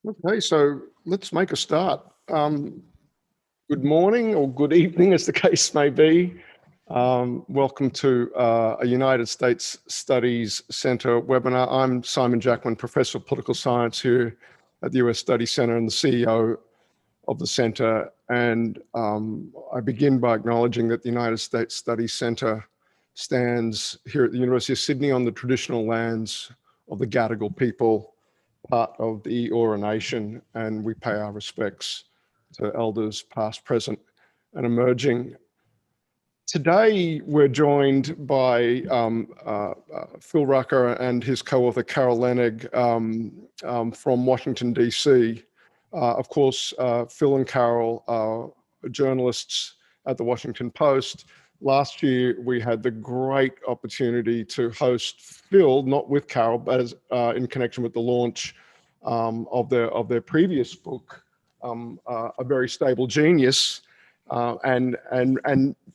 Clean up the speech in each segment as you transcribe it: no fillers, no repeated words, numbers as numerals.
Okay, so let's make a start. Good morning or good evening, as the case may be. Welcome to a United States Studies Centre webinar. I'm Simon Jackman, Professor of Political Science here at the US Studies Centre and the CEO of the Centre. And I begin by acknowledging that the United States Studies Centre stands here at the University of Sydney on the traditional lands of the Gadigal people, part of the Eora Nation, and we pay our respects to elders past, present, and emerging. Today, we're joined by Phil Rucker and his co-author Carol Leonnig from Washington, DC. Of course, Phil and Carol are journalists at the Washington Post. Last year, we had the great opportunity to host Phil, not with Carol, but as, in connection with the launch of their previous book, A Very Stable Genius. And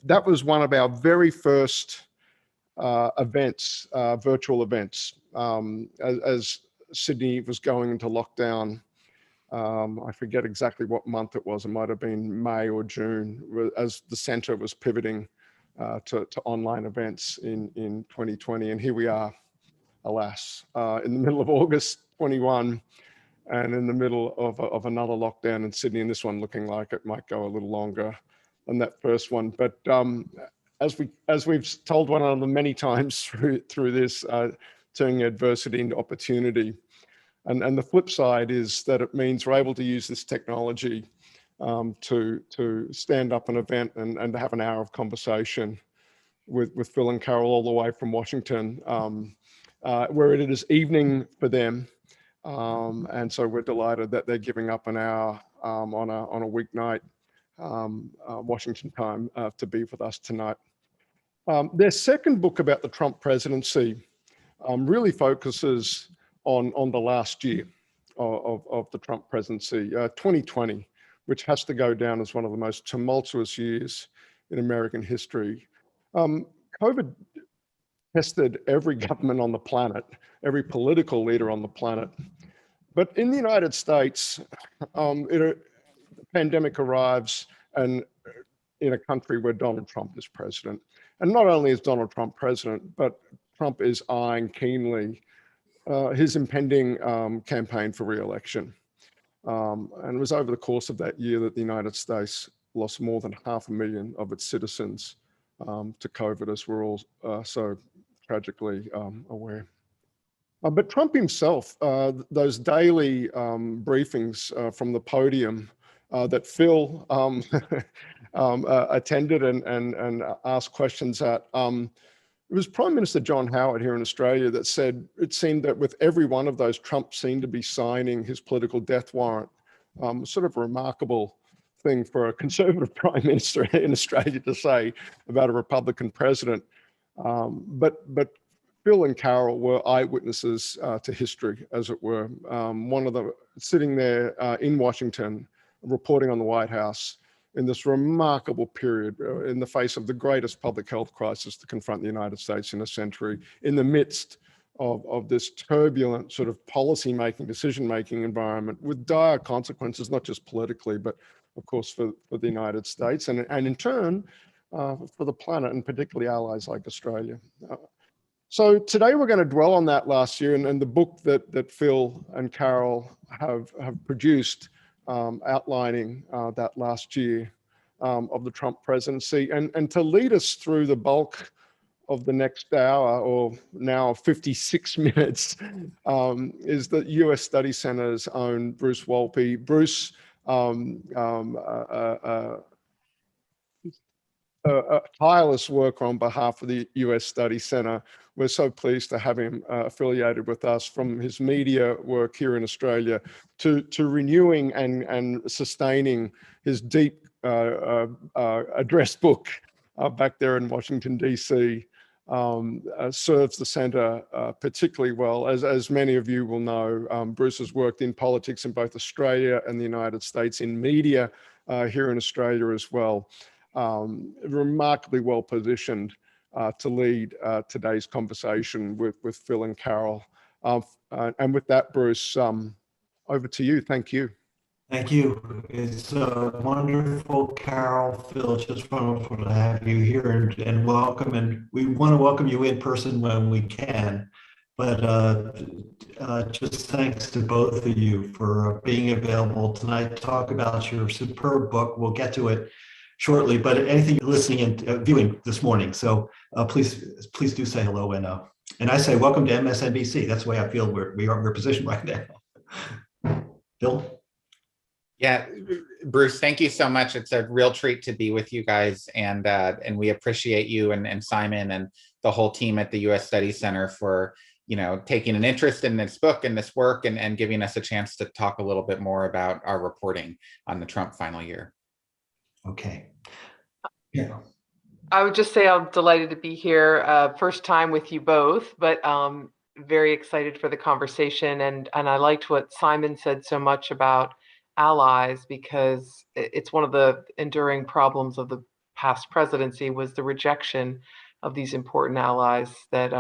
that was one of our very first events, virtual events, as Sydney was going into lockdown. I forget exactly what month it was. It might have been May or June, as the centre was pivoting to online events in 2020. And here we are, alas, in the middle of August 21 and in the middle of another lockdown in Sydney, and this one looking like it might go a little longer than that first one. But as we've told one another many times through this, turning adversity into opportunity. And the flip side is that it means we're able to use this technology to stand up an event and to have an hour of conversation with Phil and Carol all the way from Washington, where it is evening for them. And so we're delighted that they're giving up an hour on a weeknight Washington time to be with us tonight. Their second book about the Trump presidency really focuses on the last year of the Trump presidency, 2020, which has to go down as one of the most tumultuous years in American history. COVID tested every government on the planet, every political leader on the planet. But in the United States, the pandemic arrives and in a country where Donald Trump is president. And not only is Donald Trump president, but Trump is eyeing keenly his impending campaign for re-election. And it was over the course of that year that the United States lost more than 500,000 of its citizens to COVID, as we're all so tragically aware. But Trump himself, those daily briefings from the podium that Phil attended and asked questions at, it was Prime Minister John Howard here in Australia that said it seemed that with every one of those, Trump seemed to be signing his political death warrant. Sort of a remarkable thing for a conservative Prime Minister in Australia to say about a Republican president. But Phil and Carol were eyewitnesses to history, as it were. One of them sitting there in Washington, reporting on the White House in this remarkable period in the face of the greatest public health crisis to confront the United States in a century, in the midst of this turbulent sort of policy-making, decision-making environment with dire consequences, not just politically, but of course for the United States and in turn for the planet, and particularly allies like Australia. So today we're going to dwell on that last year and the book that Phil and Carol have produced outlining that last year of the Trump presidency. And to lead us through the bulk of the next hour, or now 56 minutes, is the US Studies Centre's own Bruce Wolpe. Bruce, tireless work on behalf of the US Studies Centre. We're so pleased to have him affiliated with us, from his media work here in Australia to renewing and sustaining his deep address book back there in Washington, DC. Serves the centre particularly well. As many of you will know, Bruce has worked in politics in both Australia and the United States, in media here in Australia as well. Remarkably well positioned to lead today's conversation with Phil and Carol. And with that, Bruce, over to you. Thank you. Thank you. It's wonderful, Carol, Phil, just wonderful to have you here and welcome. And we want to welcome you in person when we can. But just thanks to both of you for being available tonight to talk about your superb book. We'll get to it shortly, but anything you're listening and viewing this morning. So please do say hello. And I say welcome to MSNBC. That's the way I feel we're positioned right now. Bill? Yeah, Bruce, thank you so much. It's a real treat to be with you guys, and we appreciate you and Simon and the whole team at the U.S. Studies Center for taking an interest in this book and this work and giving us a chance to talk a little bit more about our reporting on the Trump final year. Okay. Yeah. I would just say I'm delighted to be here. First time with you both, but very excited for the conversation. And I liked what Simon said so much about allies, because it's one of the enduring problems of the past presidency was the rejection of these important allies that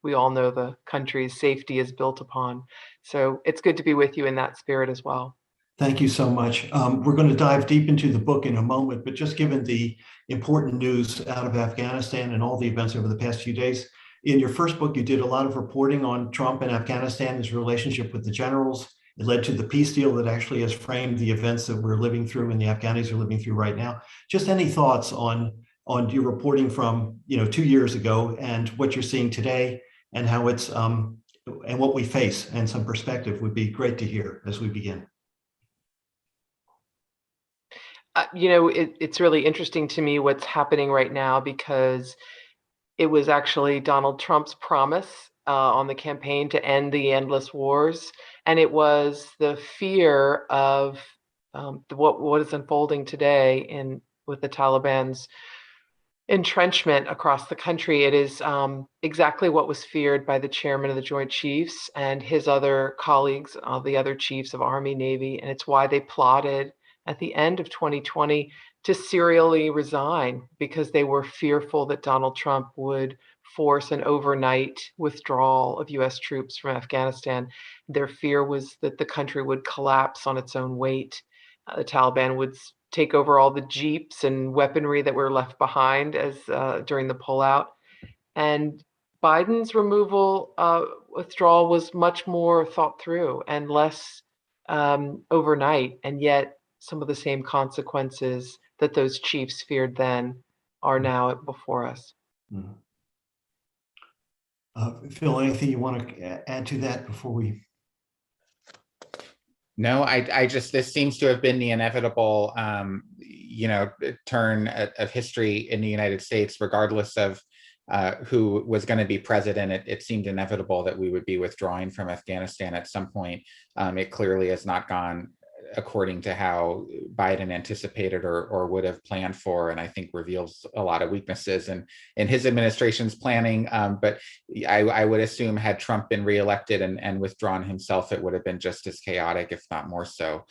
we all know the country's safety is built upon. So it's good to be with you in that spirit as well. Thank you so much. We're going to dive deep into the book in a moment, but just given the important news out of Afghanistan and all the events over the past few days, in your first book, you did a lot of reporting on Trump and Afghanistan, his relationship with the generals. It led to the peace deal that actually has framed the events that we're living through and the Afghanis are living through right now. Just any thoughts on your reporting from 2 years ago and what you're seeing today and how it's and what we face, and some perspective would be great to hear as we begin. It's really interesting to me what's happening right now, because it was actually Donald Trump's promise on the campaign to end the endless wars. And it was the fear of what is unfolding today with the Taliban's entrenchment across the country. It is exactly what was feared by the chairman of the Joint Chiefs and his other colleagues, the other chiefs of Army, Navy. And it's why they plotted at the end of 2020 to serially resign, because they were fearful that Donald Trump would force an overnight withdrawal of US troops from Afghanistan. Their fear was that the country would collapse on its own weight. The Taliban would take over all the jeeps and weaponry that were left behind during the pullout. And Biden's withdrawal was much more thought through and less overnight. And yet some of the same consequences that those chiefs feared then are now before us. Mm-hmm. Phil, anything you want to add to that before we? No, I just, this seems to have been the inevitable, turn of history in the United States, regardless of who was going to be president. It seemed inevitable that we would be withdrawing from Afghanistan at some point. It clearly has not gone according to how Biden anticipated or would have planned for, and I think reveals a lot of weaknesses in his administration's planning. But I would assume had Trump been reelected and withdrawn himself, it would have been just as chaotic, if not more so.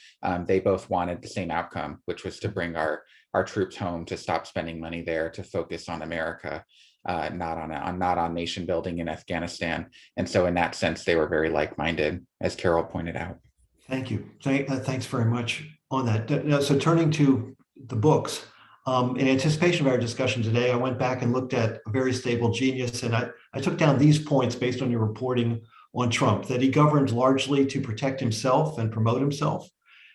They both wanted the same outcome, which was to bring our troops home, to stop spending money there, to focus on America, not on nation building in Afghanistan. And so in that sense, they were very like-minded, as Carol pointed out. Thank you. Thanks very much on that. Now, so turning to the books, in anticipation of our discussion today, I went back and looked at A Very Stable Genius, and I took down these points based on your reporting on Trump: that he governed largely to protect himself and promote himself,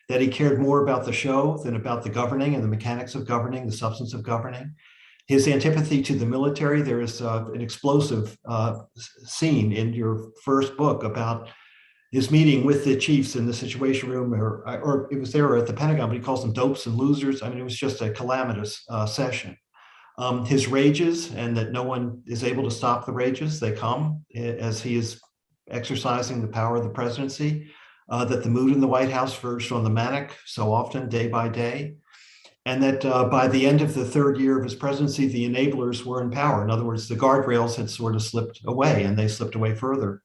that he cared more about the show than about the governing and the mechanics of governing, the substance of governing. His antipathy to the military. There is an explosive scene in your first book about his meeting with the chiefs in the Situation Room, or it was there at the Pentagon, but he calls them dopes and losers. I mean, it was just a calamitous session. His rages, and that no one is able to stop the rages. They come as he is exercising the power of the presidency. That the mood in the White House verged on the manic so often, day by day. And that by the end of the third year of his presidency, the enablers were in power. In other words, the guardrails had sort of slipped away, and they slipped away further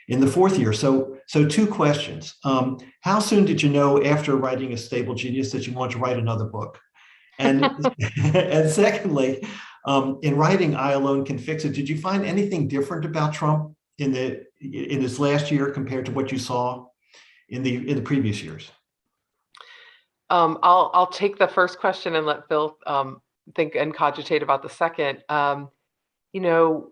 in the fourth year. So two questions. How soon did you know after writing A Stable Genius that you want to write another book? And, and secondly, in writing I Alone Can Fix It, did you find anything different about Trump in his last year compared to what you saw in the previous years? I'll take the first question and let Phil think and cogitate about the second. You know,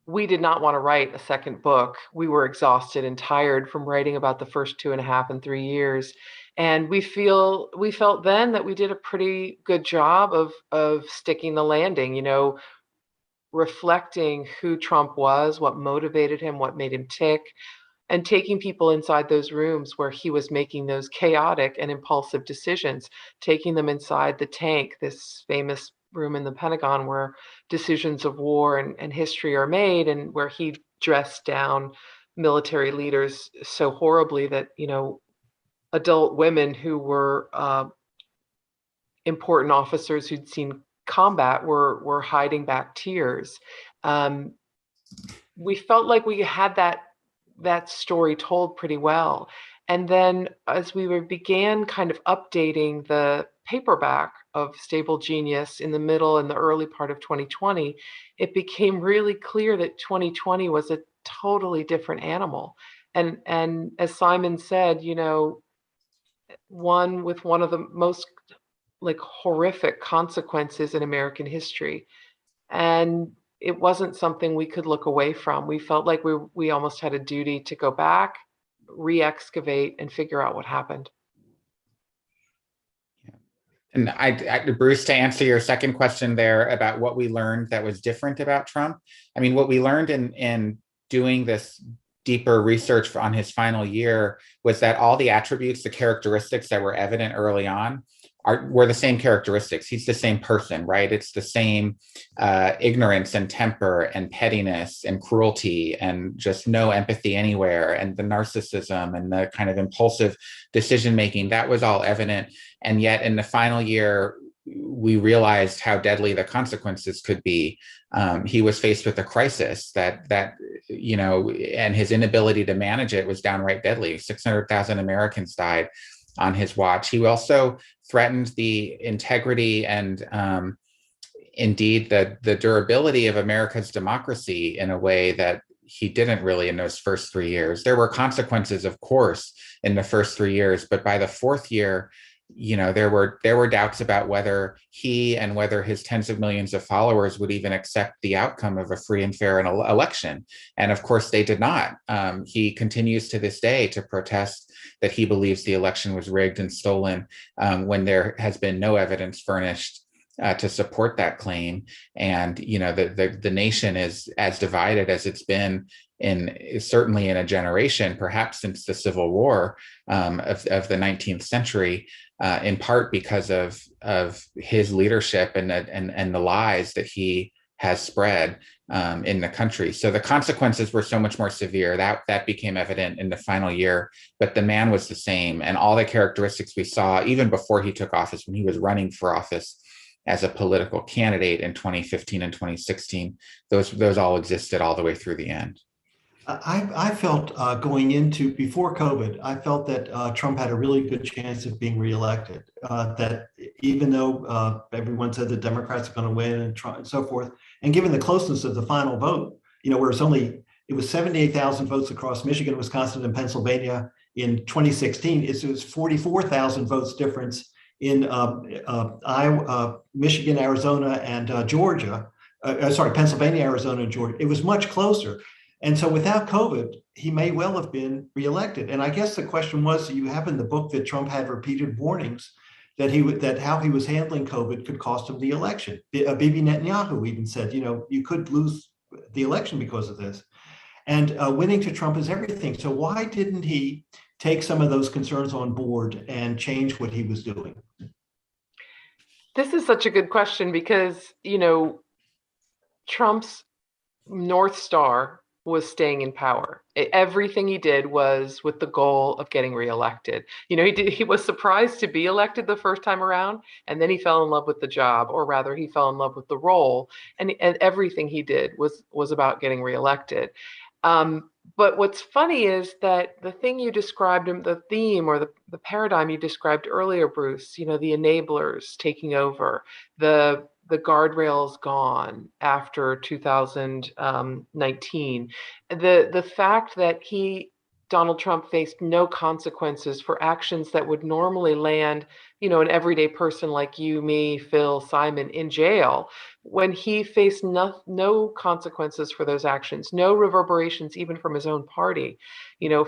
we did not want to write a second book. We were exhausted and tired from writing about the first 2.5 and 3 years. And we felt then that we did a pretty good job of sticking the landing, you know, reflecting who Trump was, what motivated him, what made him tick, and taking people inside those rooms where he was making those chaotic and impulsive decisions, taking them inside the tank, this famous room in the Pentagon where decisions of war and history are made, and where he dressed down military leaders so horribly that, you know, adult women who were important officers who'd seen combat were hiding back tears. We felt like we had that story told pretty well. And then as we began kind of updating the paperback of Stable Genius in the middle and the early part of 2020, it became really clear that 2020 was a totally different animal. And as Simon said, you know, one with one of the most like horrific consequences in American history. And it wasn't something we could look away from. We felt like we almost had a duty to go back, re-excavate, and figure out what happened. And Bruce, to answer your second question there about what we learned that was different about Trump, I mean, what we learned in doing this deeper research on his final year was that all the attributes, the characteristics that were evident early on were the same characteristics. He's the same person, right? It's the same ignorance and temper and pettiness and cruelty and just no empathy anywhere, and the narcissism and the kind of impulsive decision-making, that was all evident. And yet in the final year, we realized how deadly the consequences could be. He was faced with a crisis that you know, and his inability to manage it was downright deadly. 600,000 Americans died on his watch. He also threatened the integrity and indeed the durability of America's democracy in a way that he didn't really in those first 3 years. There were consequences, of course, in the first 3 years, but by the fourth year, you know, there were doubts about whether he and whether his tens of millions of followers would even accept the outcome of a free and fair election. And of course, they did not. He continues to this day to protest that he believes the election was rigged and stolen when there has been no evidence furnished to support that claim. And you know, the nation is as divided as it's been certainly in a generation, perhaps since the Civil War of the 19th century, in part because of his leadership and the lies that he has spread in the country. So the consequences were so much more severe. That became evident in the final year, but the man was the same. And all the characteristics we saw even before he took office, when he was running for office as a political candidate in 2015 and 2016, those all existed all the way through the end. I felt going into before COVID, I felt that Trump had a really good chance of being reelected. That even though everyone said the Democrats are going to win and Trump and so forth, and given the closeness of the final vote, you know, where it was 78,000 votes across Michigan, Wisconsin, and Pennsylvania in 2016. It was 44,000 votes difference in Iowa, Michigan, Arizona, and Georgia. Pennsylvania, Arizona, and Georgia. It was much closer. And so without COVID, he may well have been reelected. And I guess the question was, you have in the book that Trump had repeated warnings that how he was handling COVID could cost him the election. Bibi Netanyahu even said, you know, you could lose the election because of this. And winning to Trump is everything. So why didn't he take some of those concerns on board and change what he was doing? This is such a good question because, you know, Trump's North Star was staying in power. Everything he did was with the goal of getting reelected. You know, he was surprised to be elected the first time around, and then he fell in love with the job, or rather he fell in love with the role, and everything he did was about getting reelected. But what's funny is that the thing you described, the theme or the paradigm you described earlier, Bruce, you know, the enablers taking over, the guardrails gone after 2019, the fact that he Donald Trump faced no consequences for actions that would normally land, an everyday person like you, me, Phil, Simon in jail, when he faced no consequences for those actions, no reverberations even from his own party,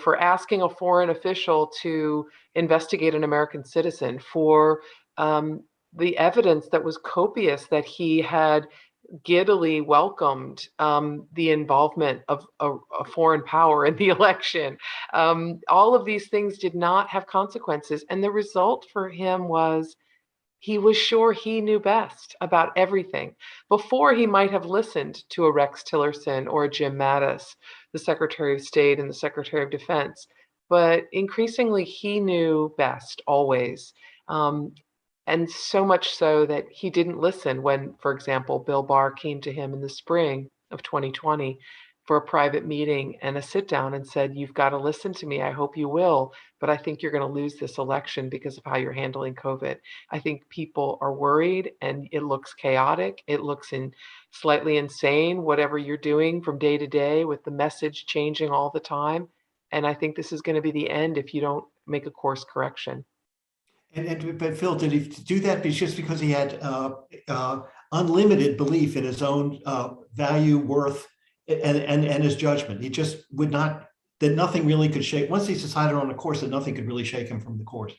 for asking a foreign official to investigate an American citizen, for the evidence that was copious that he had giddily welcomed the involvement of a foreign power in the election. All of these things did not have consequences. And the result for him was he was sure he knew best about everything. Before, he might have listened to a Rex Tillerson or a Jim Mattis, the Secretary of State and the Secretary of Defense. But increasingly, he knew best always. And so much so that he didn't listen when, for example, Bill Barr came to him in the spring of 2020 for a private meeting and a sit down and said, "You've got to listen to me. I hope you will, but I think you're going to lose this election because of how you're handling COVID." I think people are worried and it looks chaotic. It looks slightly insane, whatever you're doing from day to day with the message changing all the time. And I think this is going to be the end if you don't make a course correction. But Phil, did he do that just because he had unlimited belief in his own value, worth, and his judgment? He just would not, that nothing really could shake, once he's decided on a course, that nothing could really shake him from the course.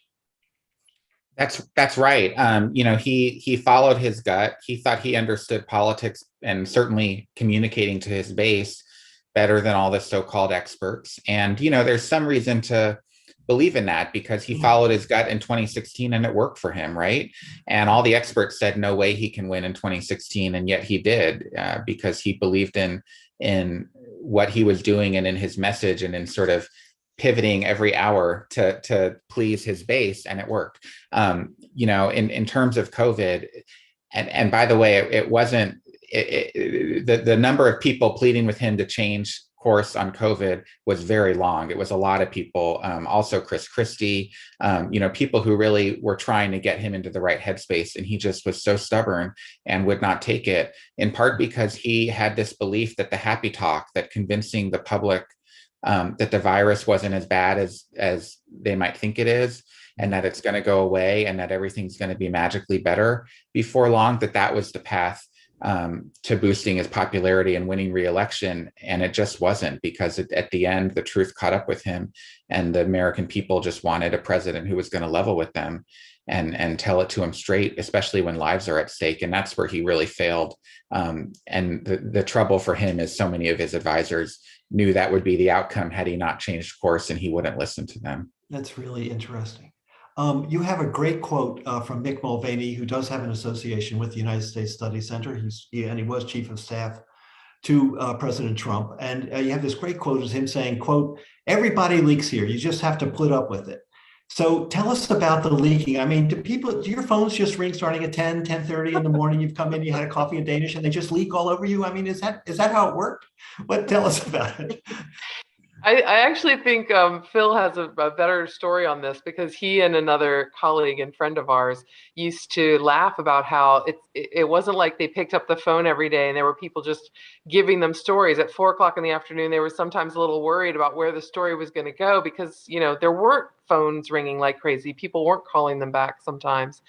That's right. He followed his gut. He thought he understood politics and certainly communicating to his base better than all the so-called experts. And, there's some reason to believe in that because he followed his gut in 2016 and it worked for him, right? And all the experts said no way he can win in 2016, and yet he did because he believed in what he was doing and in his message and in sort of pivoting every hour to please his base, and it worked. In terms of COVID, and by the way, it wasn't the number of people pleading with him to change course on COVID was very long. It was a lot of people, also Chris Christie, people who really were trying to get him into the right headspace. And he just was so stubborn and would not take it, in part because he had this belief that the happy talk, that convincing the public that the virus wasn't as bad as they might think it is, and that it's going to go away and that everything's going to be magically better before long, that was the path to boosting his popularity and winning re-election. And it just wasn't, because at the end, the truth caught up with him, and the American people just wanted a president who was going to level with them and tell it to them straight, especially when lives are at stake. And that's where he really failed. And the trouble for him is so many of his advisors knew that would be the outcome had he not changed course, and he wouldn't listen to them. That's really interesting. You have a great quote from Mick Mulvaney, who does have an association with the United States Study Center. He was chief of staff to President Trump. And you have this great quote of him saying, quote, "Everybody leaks here. You just have to put up with it." So tell us about the leaking. I mean, do your phones just ring starting at 10:30 in the morning? You've come in, you had a coffee at Danish, and they just leak all over you? I mean, is that how it worked? Tell us about it. I actually think Phil has a better story on this, because he and another colleague and friend of ours used to laugh about how it wasn't like they picked up the phone every day and there were people just giving them stories at 4:00 in the afternoon. They were sometimes a little worried about where the story was going to go, because there weren't phones ringing like crazy. People weren't calling them back sometimes.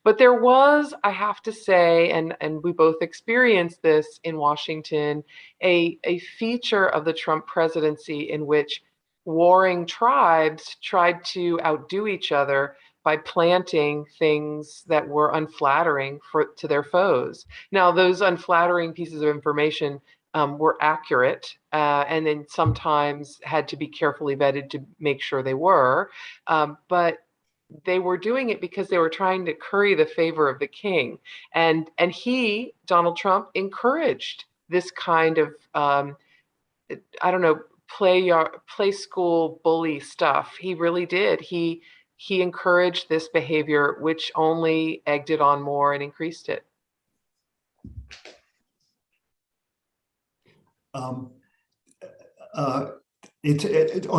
But there was, I have to say, and we both experienced this in Washington, a feature of the Trump presidency in which warring tribes tried to outdo each other by planting things that were unflattering to their foes. Now, those unflattering pieces of information were accurate, and then sometimes had to be carefully vetted to make sure they were. But they were doing it because they were trying to curry the favor of the king. And he, Donald Trump, encouraged this kind of, play school bully stuff. He really did. He encouraged this behavior, which only egged it on more and increased it. On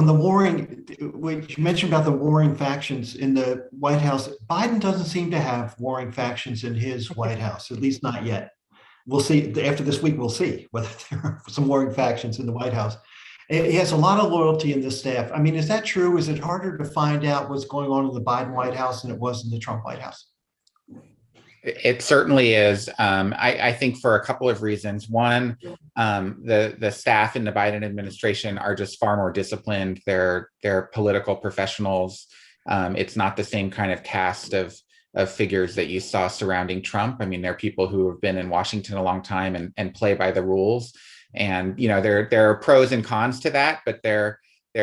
the warring, which you mentioned about the warring factions in the White House, Biden doesn't seem to have warring factions in his White House, at least not yet. We'll see. After this week, we'll see whether there are some warring factions in the White House. He has a lot of loyalty in the staff. I mean, is that true? Is it harder to find out what's going on in the Biden White House than it was in the Trump White House? It certainly is. I think for a couple of reasons. One, the staff in the Biden administration are just far more disciplined. They're political professionals. It's not the same kind of cast of figures that you saw surrounding Trump. I mean, they're people who have been in Washington a long time and play by the rules. And there are pros and cons to that, but they're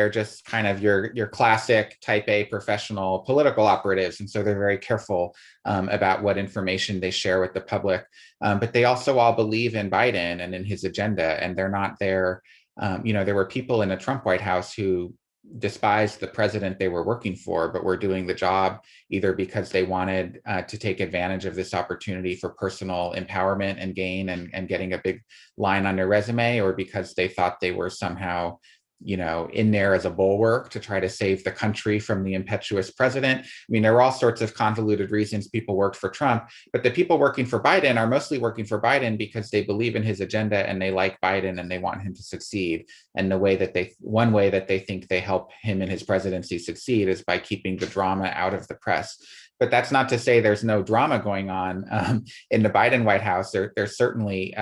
just kind of your classic type A professional political operatives. And so they're very careful about what information they share with the public. But they also all believe in Biden and in his agenda, and they're not there. There were people in the Trump White House who despised the president they were working for, but were doing the job either because they wanted to take advantage of this opportunity for personal empowerment and gain and getting a big line on their resume, or because they thought they were somehow in there as a bulwark to try to save the country from the impetuous president. I mean, there were all sorts of convoluted reasons people worked for Trump, but the people working for Biden are mostly working for Biden because they believe in his agenda and they like Biden and they want him to succeed. And one way that they think they help him in his presidency succeed is by keeping the drama out of the press. But that's not to say there's no drama going on in the Biden White House. There certainly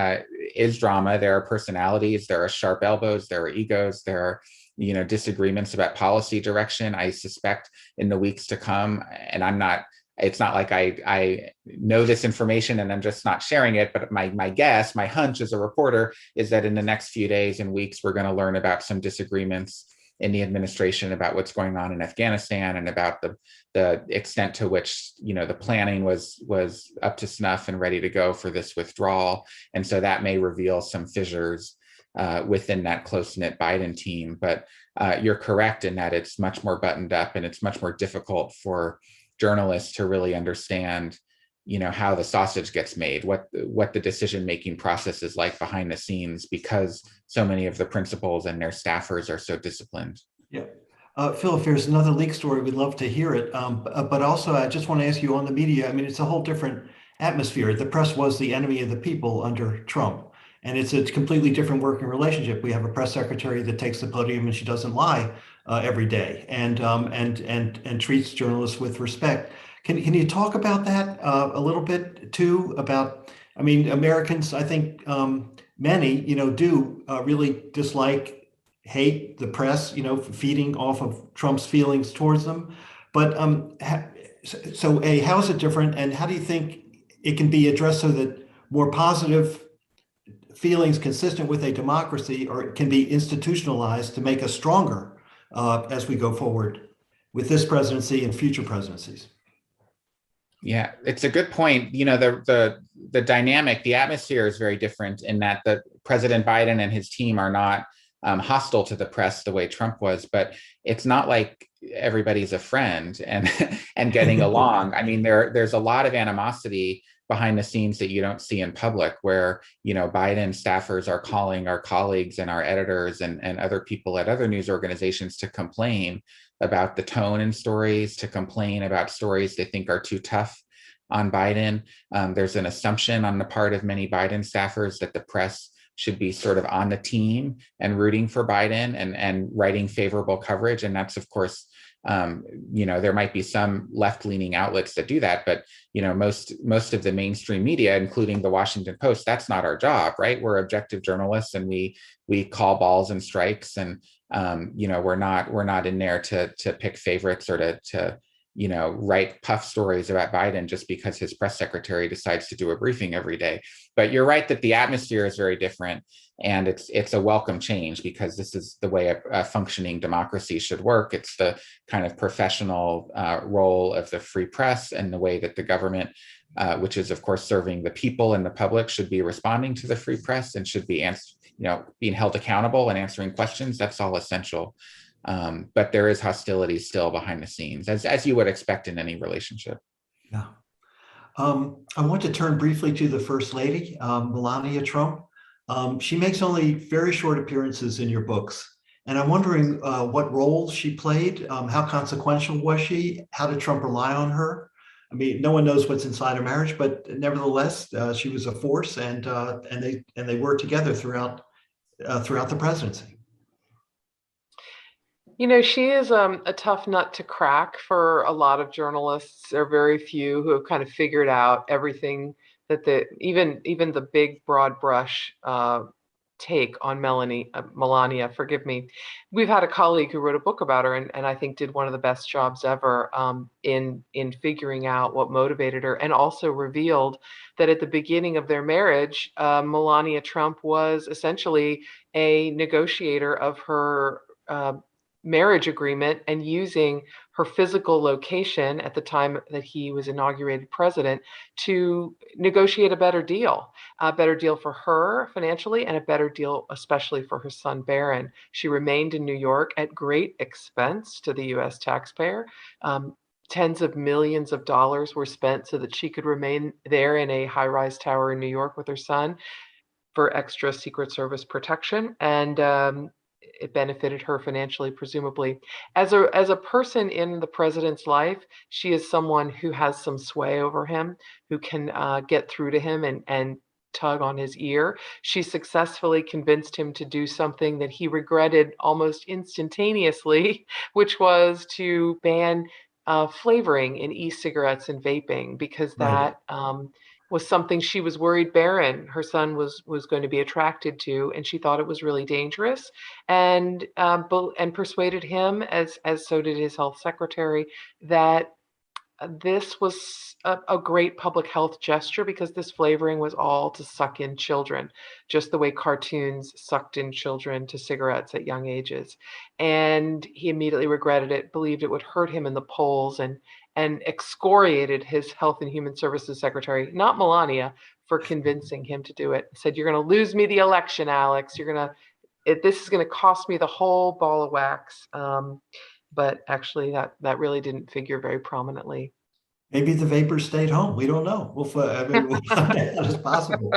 is drama. There are personalities, there are sharp elbows, there are egos, there are disagreements about policy direction. I suspect in the weeks to come, and it's not like I know this information and I'm just not sharing it, but my guess, my hunch as a reporter is that in the next few days and weeks, we're going to learn about some disagreements in the administration about what's going on in Afghanistan and about the extent to which the planning was up to snuff and ready to go for this withdrawal. And so that may reveal some fissures within that close-knit Biden team. But you're correct in that it's much more buttoned up and it's much more difficult for journalists to really understand how the sausage gets made, what the decision-making process is like behind the scenes, because so many of the principals and their staffers are so disciplined. Yeah. Phil, if there's another leak story, we'd love to hear it. But also, I just want to ask you on the media, I mean, it's a whole different atmosphere. The press was the enemy of the people under Trump, and it's a completely different working relationship. We have a press secretary that takes the podium and she doesn't lie every day and treats journalists with respect. Can you talk about that a little bit too? About, I mean, Americans, I think many, do really dislike, hate the press, feeding off of Trump's feelings towards them. But so how is it different, and how do you think it can be addressed so that more positive feelings consistent with a democracy or can be institutionalized to make us stronger as we go forward with this presidency and future presidencies? Yeah, it's a good point. The dynamic, the atmosphere is very different in that the President Biden and his team are not hostile to the press the way Trump was, but it's not like everybody's a friend and getting along. I mean, there's a lot of animosity behind the scenes that you don't see in public, where Biden staffers are calling our colleagues and our editors and other people at other news organizations to complain about the tone in stories, to complain about stories they think are too tough on Biden. There's an assumption on the part of many Biden staffers that the press should be sort of on the team and rooting for Biden and writing favorable coverage. And that's, of course, there might be some left-leaning outlets that do that, but most of the mainstream media, including the Washington Post, that's not our job, right? We're objective journalists, and we call balls and strikes, and we're not in there to pick favorites or to write puff stories about Biden just because his press secretary decides to do a briefing every day. But you're right that the atmosphere is very different, and it's a welcome change, because this is the way a functioning democracy should work. It's the kind of professional role of the free press, and the way that the government, which is of course serving the people and the public, should be responding to the free press and should be being held accountable and answering questions. That's all essential. But there is hostility still behind the scenes, as you would expect in any relationship. Yeah. I want to turn briefly to the First Lady, Melania Trump. She makes only very short appearances in your books, and I'm wondering what role she played. How consequential was she? How did Trump rely on her? I mean, no one knows what's inside a marriage, but nevertheless, she was a force, and they worked together throughout the presidency. You know, she is a tough nut to crack for a lot of journalists. There are very few who have kind of figured out everything that even the big broad brush take on Melania. Forgive me. We've had a colleague who wrote a book about her, and I think did one of the best jobs ever in figuring out what motivated her, and also revealed that at the beginning of their marriage, Melania Trump was essentially a negotiator of her marriage agreement and using her physical location at the time that he was inaugurated president to negotiate a better deal for her financially and a better deal especially for her son Barron. She remained in New York at great expense to the US taxpayer. Tens of millions of dollars were spent so that she could remain there in a high-rise tower in New York with her son for extra Secret Service protection. And it benefited her financially, presumably. As a person in the president's life, she is someone who has some sway over him, who can get through to him and tug on his ear. She successfully convinced him to do something that he regretted almost instantaneously, which was to ban flavoring in e-cigarettes and vaping, because Right. that was something she was worried Barron, her son, was going to be attracted to, and she thought it was really dangerous, and persuaded him, as so did his health secretary, that this was a great public health gesture because this flavoring was all to suck in children, just the way cartoons sucked in children to cigarettes at young ages. And he immediately regretted it, believed it would hurt him in the polls, and excoriated his Health and Human Services Secretary, not Melania, for convincing him to do it. Said, "You're going to lose me the election, Alex. This is going to cost me the whole ball of wax." But actually, that really didn't figure very prominently. Maybe the vapors stayed home. We don't know. I mean, we'll find out as possible.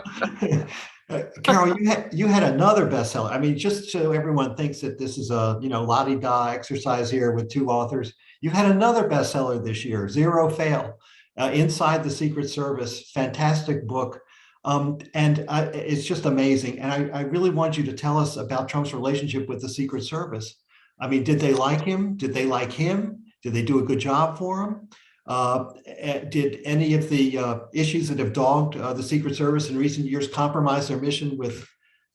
Carol, you had another bestseller. I mean, just so everyone thinks that this is a la-di-da exercise here with two authors. You had another bestseller this year, Zero Fail, Inside the Secret Service. Fantastic book. And it's just amazing. And I really want you to tell us about Trump's relationship with the Secret Service. I mean, did they like him? Did they like him? Did they do a good job for him? Did any of the issues that have dogged the Secret Service in recent years compromise their mission with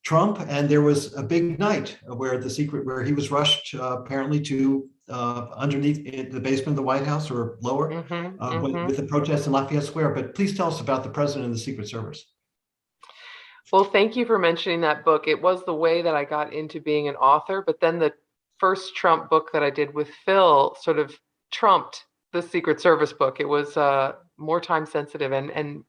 Trump? And there was a big night where he was rushed apparently to underneath the basement of the White House or lower with the protests in Lafayette Square. But please tell us about the president and the Secret Service. Well, thank you for mentioning that book. It was the way that I got into being an author, but then the first Trump book that I did with Phil sort of trumped the Secret Service book. It was more time sensitive and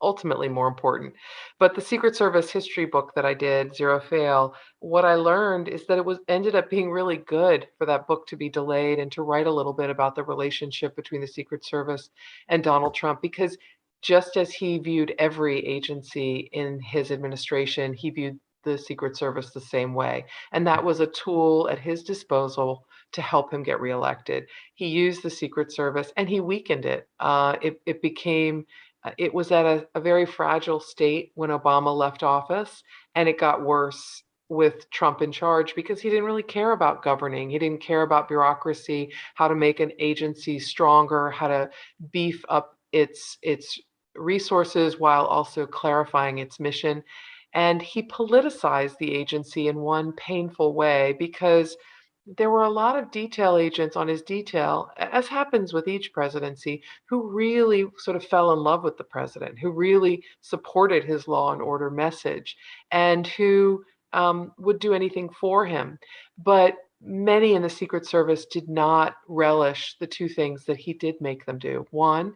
ultimately more important. But the Secret Service history book that I did, Zero Fail, what I learned is that it ended up being really good for that book to be delayed and to write a little bit about the relationship between the Secret Service and Donald Trump, because just as he viewed every agency in his administration, he viewed the Secret Service the same way. And that was a tool at his disposal to help him get reelected. He used the Secret Service and he weakened it. It was at a very fragile state when Obama left office, and it got worse with Trump in charge because he didn't really care about governing. He didn't care about bureaucracy, how to make an agency stronger, how to beef up its resources while also clarifying its mission. And he politicized the agency in one painful way because there were a lot of detail agents on his detail, as happens with each presidency, who really sort of fell in love with the president, who really supported his law and order message, and who would do anything for him. But many in the Secret Service did not relish the two things that he did make them do. One,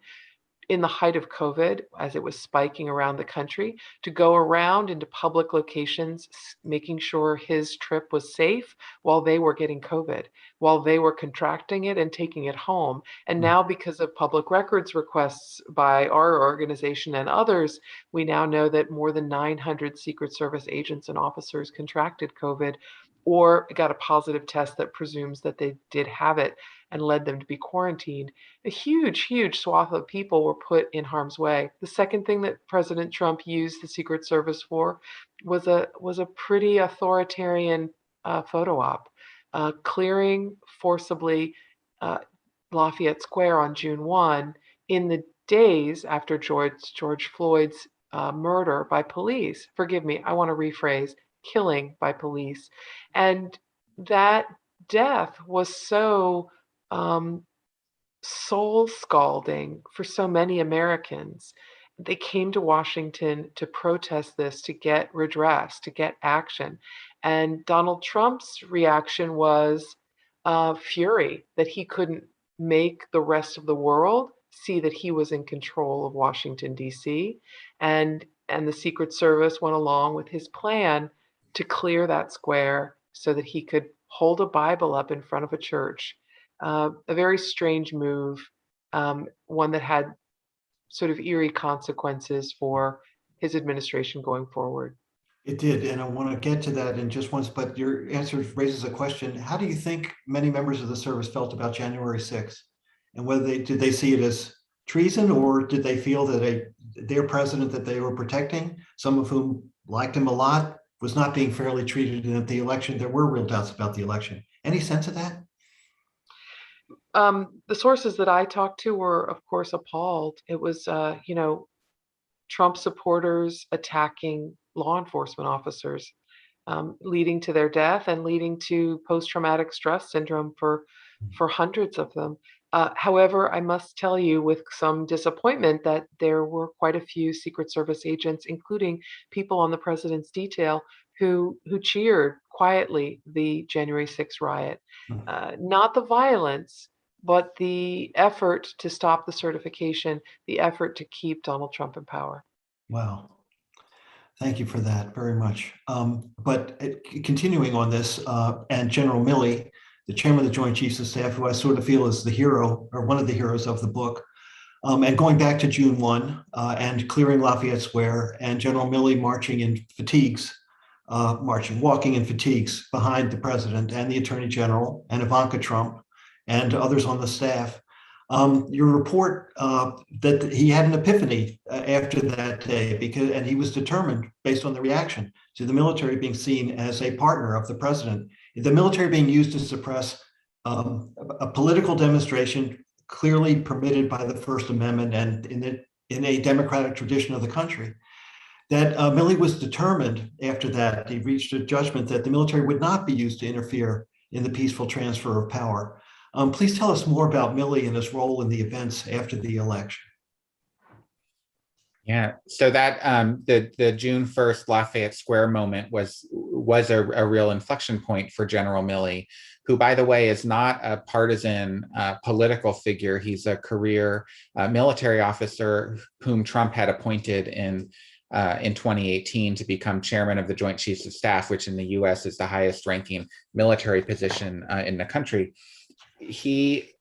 in the height of COVID, as it was spiking around the country, to go around into public locations, making sure his trip was safe while they were getting COVID, while they were contracting it and taking it home. And now, because of public records requests by our organization and others, we now know that more than 900 Secret Service agents and officers contracted COVID or got a positive test that presumes that they did have it and led them to be quarantined. A huge, huge swath of people were put in harm's way. The second thing that President Trump used the Secret Service for was a pretty authoritarian photo op. clearing forcibly Lafayette Square on June 1 in the days after George Floyd's murder by police. Forgive me, I want to rephrase, killing by police. And that death was so soul scalding for so many Americans. They came to Washington to protest this, to get redress, to get action. And Donald Trump's reaction was fury that he couldn't make the rest of the world see that he was in control of Washington, D.C. And the Secret Service went along with his plan to clear that square so that he could hold a Bible up in front of a church. A very strange move, one that had sort of eerie consequences for his administration going forward. It did, and I want to get to that in just once, but your answer raises a question. How do you think many members of the service felt about January 6th? And whether did they see it as treason, or did they feel that their president that they were protecting, some of whom liked him a lot, was not being fairly treated, and at the election, there were real doubts about the election? Any sense of that? The sources that I talked to were, of course, appalled. It was, Trump supporters attacking law enforcement officers, leading to their death and leading to post-traumatic stress syndrome for hundreds of them. However, I must tell you with some disappointment that there were quite a few Secret Service agents, including people on the president's detail, who cheered quietly the January 6th riot. Not the violence, but the effort to stop the certification, the effort to keep Donald Trump in power. Wow. Thank you for that very much. But continuing on this, and General Milley, the chairman of the Joint Chiefs of Staff, who I sort of feel is the hero or one of the heroes of the book, and going back to June 1 and clearing Lafayette Square, and General Milley marching in fatigues, walking in fatigues behind the president and the attorney general and Ivanka Trump and others on the staff. Your report that he had an epiphany after that day, and he was determined, based on the reaction to the military being seen as a partner of the president, the military being used to suppress a political demonstration clearly permitted by the First Amendment and in a democratic tradition of the country. That Milley was determined after that, he reached a judgment that the military would not be used to interfere in the peaceful transfer of power. Please tell us more about Milley and his role in the events after the election. Yeah, so that the June 1st Lafayette Square moment was a real inflection point for General Milley, who, by the way, is not a partisan political figure. He's a career military officer whom Trump had appointed in 2018 to become chairman of the Joint Chiefs of Staff, which in the U.S. is the highest ranking military position in the country. He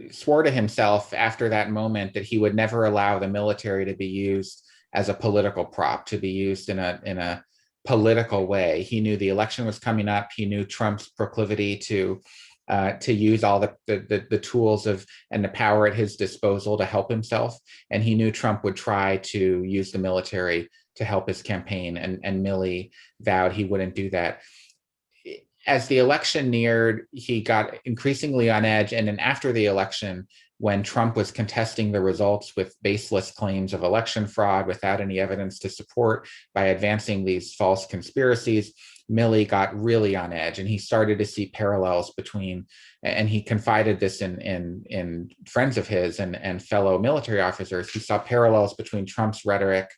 swore to himself after that moment that he would never allow the military to be used as a political prop, to be used in a political way. He knew the election was coming up. He knew Trump's proclivity to use all the tools and the power at his disposal to help himself. And he knew Trump would try to use the military to help his campaign. And Milley vowed he wouldn't do that. As the election neared, he got increasingly on edge. And then after the election, when Trump was contesting the results with baseless claims of election fraud without any evidence to support, by advancing these false conspiracies, Milley got really on edge, and he started to see parallels between, and he confided this in friends of his and fellow military officers. He saw parallels between Trump's rhetoric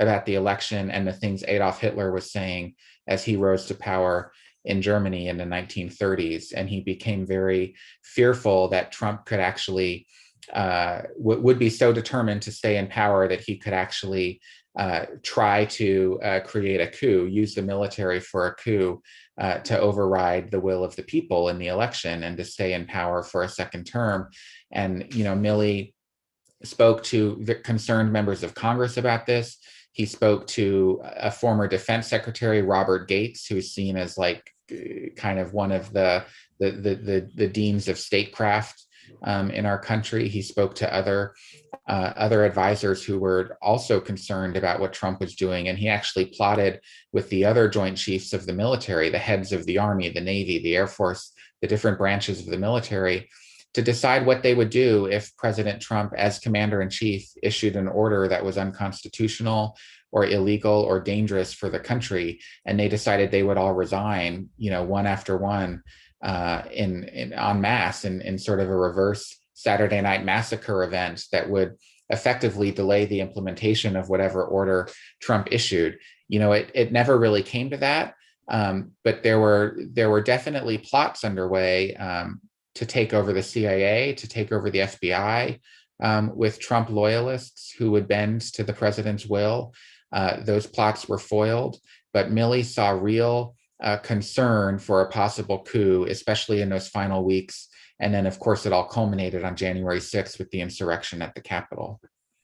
about the election and the things Adolf Hitler was saying as he rose to power in Germany in the 1930s. And he became very fearful that Trump could actually, would be so determined to stay in power that he could actually try to create a coup, use the military for a coup to override the will of the people in the election and to stay in power for a second term. And, Milley spoke to the concerned members of Congress about this. He spoke to a former defense secretary, Robert Gates, who's seen as like kind of one of the deans of statecraft in our country. He spoke to other advisors who were also concerned about what Trump was doing. And he actually plotted with the other Joint Chiefs of the military, the heads of the Army, the Navy, the Air Force, the different branches of the military, to decide what they would do if President Trump, as commander-in-chief, issued an order that was unconstitutional or illegal or dangerous for the country. And they decided they would all resign, one after one, en masse in sort of a reverse Saturday Night Massacre event that would effectively delay the implementation of whatever order Trump issued. It never really came to that, but there were definitely plots underway to take over the CIA, to take over the FBI, with Trump loyalists who would bend to the president's will. Those plots were foiled, but Milley saw real concern for a possible coup, especially in those final weeks. And then, of course, it all culminated on January 6th with the insurrection at the Capitol.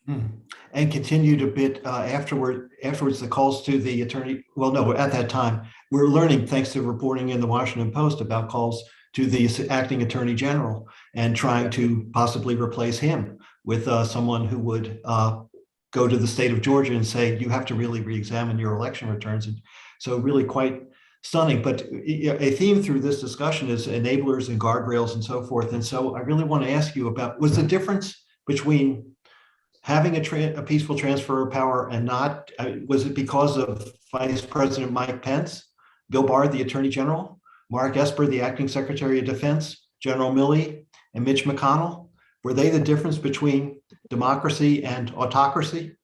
And continued a bit afterwards, the calls to the attorney. Well, no, at that time, we're learning, thanks to reporting in the Washington Post, about calls to the acting attorney general and trying to possibly replace him with someone who would go to the state of Georgia and say, you have to really re-examine your election returns. And so really quite stunning. But a theme through this discussion is enablers and guardrails and so forth. And so I really want to ask you about, was the difference between having a peaceful transfer of power and not, was it because of Vice President Mike Pence, Bill Barr, the Attorney General, Mark Esper, the Acting Secretary of Defense, General Milley, and Mitch McConnell? Were they the difference between democracy and autocracy?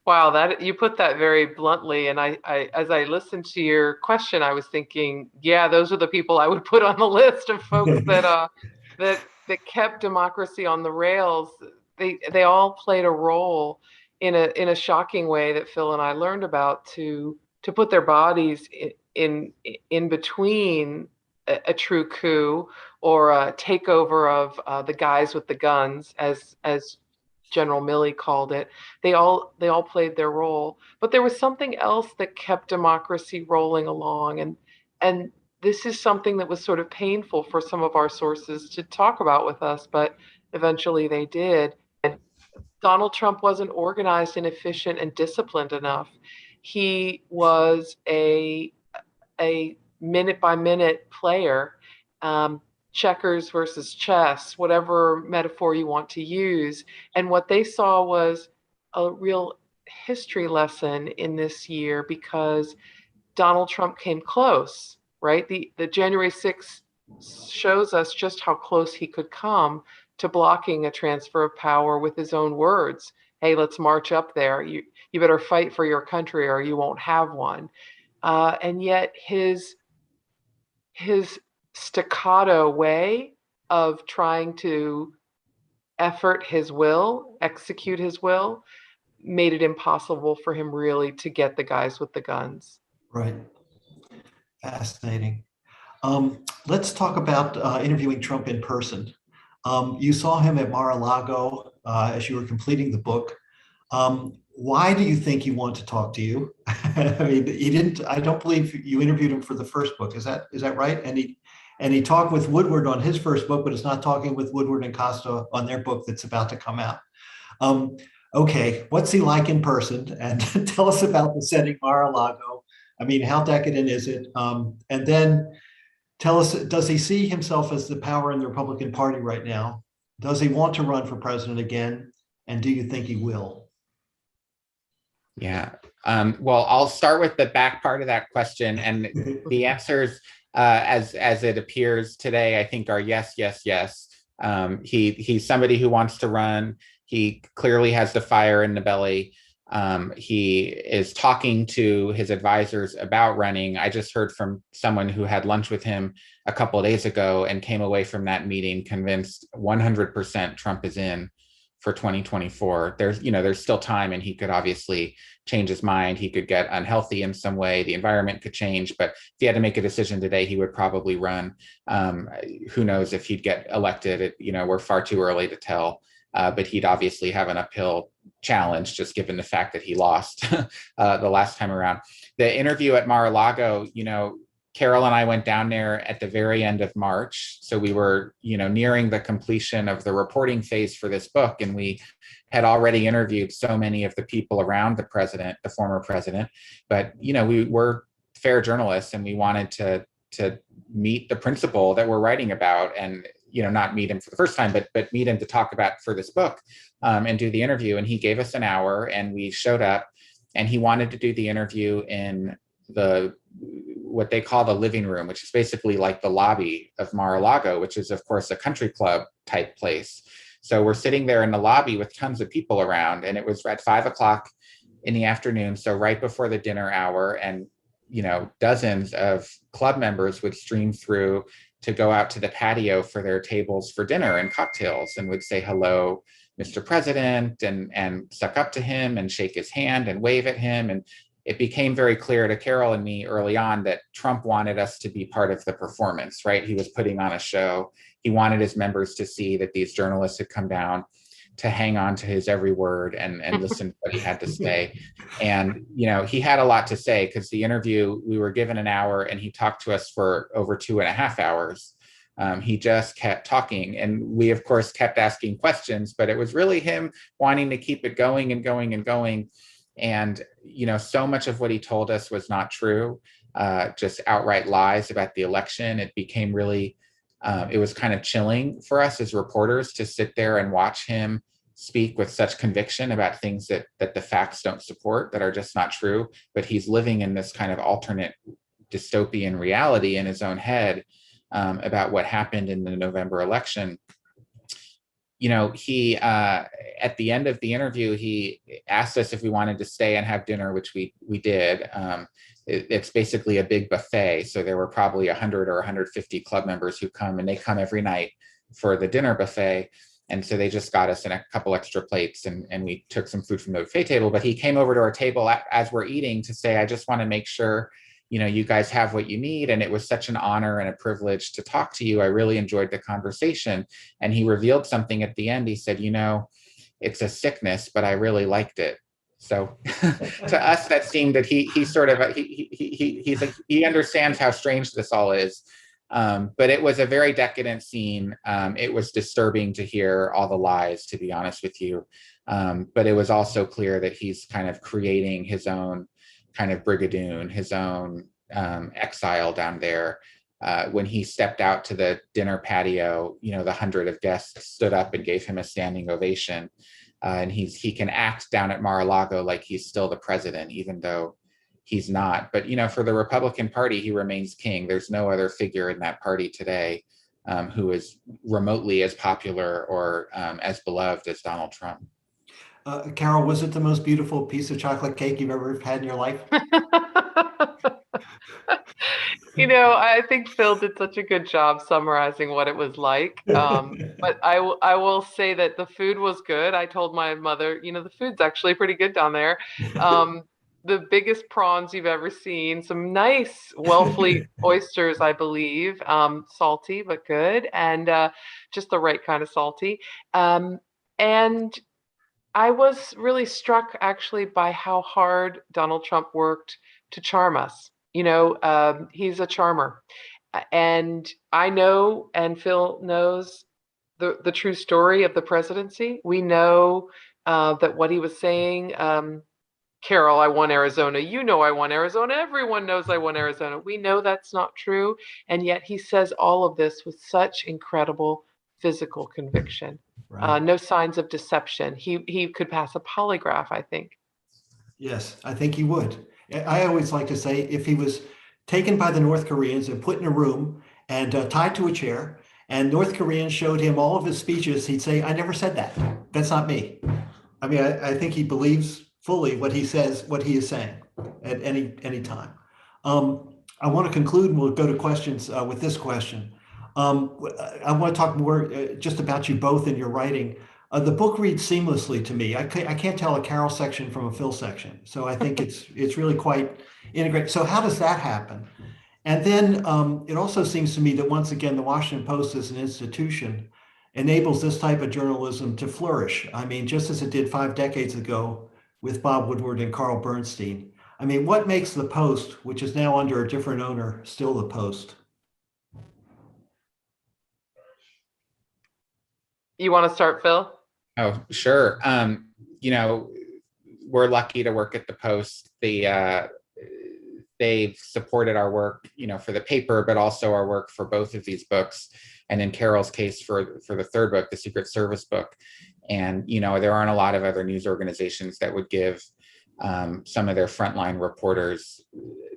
Wow, that you put that very bluntly. And I as I listened to your question, I was thinking, yeah, those are the people I would put on the list of folks that that kept democracy on the rails. They all played a role in a shocking way that Phil and I learned about, to put their bodies in between a true coup or a takeover of the guys with the guns, as General Milley called it. They all played their role, but there was something else that kept democracy rolling along, and this is something that was sort of painful for some of our sources to talk about with us, but eventually they did. And Donald Trump wasn't organized and efficient and disciplined enough. He was a minute by minute player, checkers versus chess, whatever metaphor you want to use. And what they saw was a real history lesson in this year, because Donald Trump came close, right? The January 6th shows us just how close he could come to blocking a transfer of power with his own words. Hey, let's march up there. You better fight for your country or you won't have one. And yet his staccato way of trying to execute his will, made it impossible for him really to get the guys with the guns. Right. Fascinating. Let's talk about interviewing Trump in person. You saw him at Mar-a-Lago as you were completing the book. Why do you think he wanted to talk to you? I mean, he didn't. I don't believe you interviewed him for the first book. Is that right? And he talked with Woodward on his first book, but is not talking with Woodward and Costa on their book that's about to come out. Okay, what's he like in person? And tell us about the setting, Mar-a-Lago. I mean, how decadent is it? And then tell us, does he see himself as the power in the Republican Party right now? Does he want to run for president again? And do you think he will? Yeah. Well, I'll start with the back part of that question, and the answers, as it appears today, I think are yes, yes, yes. He's somebody who wants to run. He clearly has the fire in the belly. He is talking to his advisors about running. I just heard from someone who had lunch with him a couple of days ago and came away from that meeting convinced 100% Trump is in for 2024. There's still time, and he could obviously change his mind. He could get unhealthy in some way. The environment could change, but if he had to make a decision today, he would probably run. Who knows if he'd get elected? We're far too early to tell, but he'd obviously have an uphill challenge, just given the fact that he lost the last time around. The interview at Mar-a-Lago, Carol and I went down there at the very end of March. So we were, nearing the completion of the reporting phase for this book. And we had already interviewed so many of the people around the president, the former president. But, we were fair journalists and we wanted to meet the principal that we're writing about and, not meet him for the first time, but meet him to talk about for this book and do the interview. And he gave us an hour and we showed up and he wanted to do the interview in what they call the living room, which is basically like the lobby of Mar-a-Lago, which is of course a country club type place. So we're sitting there in the lobby with tons of people around, and it was at 5 o'clock in the afternoon. So right before the dinner hour, and dozens of club members would stream through to go out to the patio for their tables for dinner and cocktails, and would say, "Hello, Mr. President," and suck up to him and shake his hand and wave at him. And it became very clear to Carol and me early on that Trump wanted us to be part of the performance, right? He was putting on a show. He wanted his members to see that these journalists had come down to hang on to his every word and listen to what he had to say. And, he had a lot to say because the interview, we were given an hour and he talked to us for over 2.5 hours. He just kept talking, and we of course kept asking questions, but it was really him wanting to keep it going and going and going. And, so much of what he told us was not true, just outright lies about the election. It became really, it was kind of chilling for us as reporters to sit there and watch him speak with such conviction about things that the facts don't support, that are just not true. But he's living in this kind of alternate dystopian reality in his own head about what happened in the November election. He, at the end of the interview, he asked us if we wanted to stay and have dinner, which we did. It's basically a big buffet. So there were probably 100 or 150 club members who come, and they come every night for the dinner buffet. And so they just got us in a couple extra plates and we took some food from the buffet table. But he came over to our table as we're eating to say, "I just want to make sure you guys have what you need. And it was such an honor and a privilege to talk to you. I really enjoyed the conversation." And he revealed something at the end. He said, "It's a sickness, but I really liked it." So to us, that seemed that he sort of, he understands how strange this all is. But it was a very decadent scene. It was disturbing to hear all the lies, to be honest with you. But it was also clear that he's kind of creating his own kind of brigadoon, his own exile down there. When he stepped out to the dinner patio, the 100 of guests stood up and gave him a standing ovation. And he can act down at Mar-a-Lago like he's still the president, even though he's not. But, for the Republican Party, he remains king. There's no other figure in that party today who is remotely as popular or as beloved as Donald Trump. Carol, was it the most beautiful piece of chocolate cake you've ever had in your life? I think Phil did such a good job summarizing what it was like. But I will say that the food was good. I told my mother, the food's actually pretty good down there. The biggest prawns you've ever seen, some nice Wellfleet oysters, I believe, salty but good, and just the right kind of salty. And I was really struck actually by how hard Donald Trump worked to charm us. He's a charmer. And I know, and Phil knows, the true story of the presidency. We know that what he was saying, Carol, I want Arizona. I want Arizona. Everyone knows I want Arizona. We know that's not true. And yet he says all of this with such incredible physical conviction. Right. No signs of deception. He could pass a polygraph, I think. Yes, I think he would. I always like to say, if he was taken by the North Koreans and put in a room and tied to a chair, and North Koreans showed him all of his speeches, he'd say, "I never said that. That's not me." I mean, I think he believes fully what he says, what he is saying at any time. I want to conclude, and we'll go to questions with this question. I want to talk more just about you both in your writing. The book reads seamlessly to me. I can't tell a Carol section from a Phil section. So I think it's really quite integrated. So how does that happen? And then it also seems to me that once again, the Washington Post as an institution enables this type of journalism to flourish. I mean, just as it did 5 decades ago with Bob Woodward and Carl Bernstein. I mean, what makes the Post, which is now under a different owner, still the Post? You want to start, Phil? Oh, sure. You know, we're lucky to work at the Post. They've supported our work, you know, for the paper, but also our work for both of these books. And in Carol's case, for the third book, the Secret Service book. And, you know, there aren't a lot of other news organizations that would give some of their frontline reporters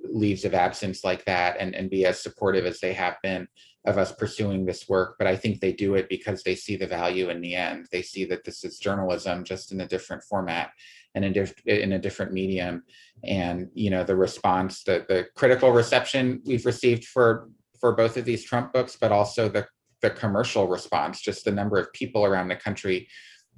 leaves of absence like that and be as supportive as they have been of us pursuing this work. But I think they do it because they see the value in the end. They see that this is journalism just in a different format and in a different medium. And, you know, the response, the critical reception we've received for both of these Trump books, but also the commercial response, just the number of people around the country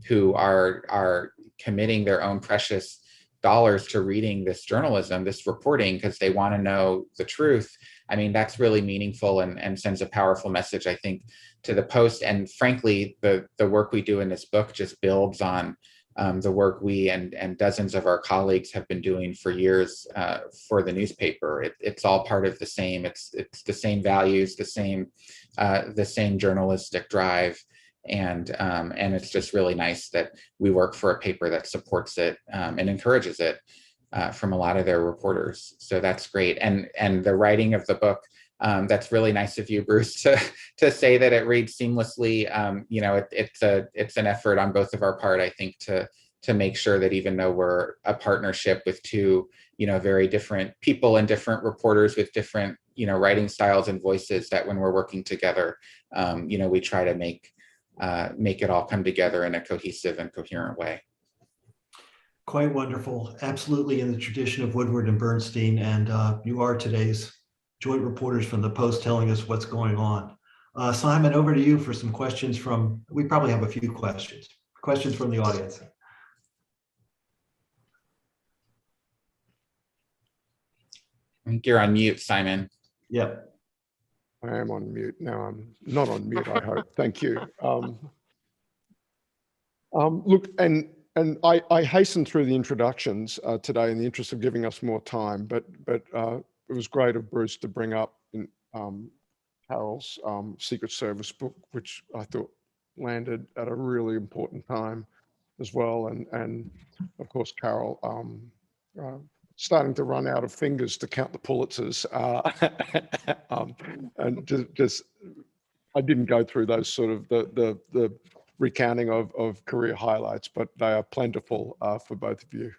who are committing their own precious dollars to reading this journalism, this reporting, because they want to know the truth. I mean, that's really meaningful and sends a powerful message, I think, to the Post. And frankly, the work we do in this book just builds on the work we and dozens of our colleagues have been doing for years for the newspaper. It's all part of the same. It's the same values, the same journalistic drive. And it's just really nice that we work for a paper that supports it and encourages it from a lot of their reporters. So that's great. And the writing of the book, that's really nice of you, Bruce, to say that it reads seamlessly. You know, it's an effort on both of our part, I think, to make sure that even though we're a partnership with two, you know, very different people and different reporters with different, you know, writing styles and voices, that when we're working together, you know, we try to make it all come together in a cohesive and coherent way. Quite wonderful. Absolutely in the tradition of Woodward and Bernstein. And you are today's joint reporters from the Post telling us what's going on. Simon, over to you for some questions from, we probably have a few questions from the audience. I think you're on mute, Simon. Yep. I am on mute. Now I'm not on mute, I hope. Thank you. Look, and I hastened through the introductions today in the interest of giving us more time, but it was great of Bruce to bring up in, Carol's Secret Service book, which I thought landed at a really important time as well. And of course, Carol, starting to run out of fingers to count the Pulitzers. And just, I didn't go through those sort of the recounting of career highlights, but they are plentiful for both of you.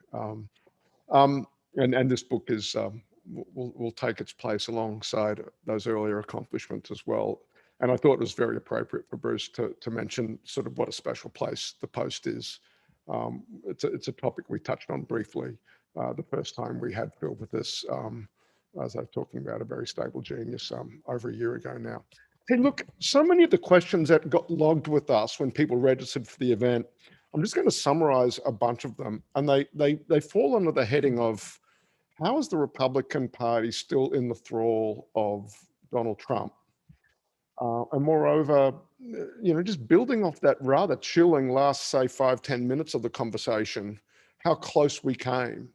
And this book is will take its place alongside those earlier accomplishments as well. And I thought it was very appropriate for Bruce to mention sort of what a special place the Post is. It's a topic we touched on briefly the first time we had Phil with us, as I was talking about a very stable genius over a year ago now. Hey, look, so many of the questions that got logged with us when people registered for the event, I'm just going to summarize a bunch of them, and they fall under the heading of, how is the Republican Party still in the thrall of Donald Trump? And moreover, you know, just building off that rather chilling last, say, 5-10 minutes of the conversation, how close we came,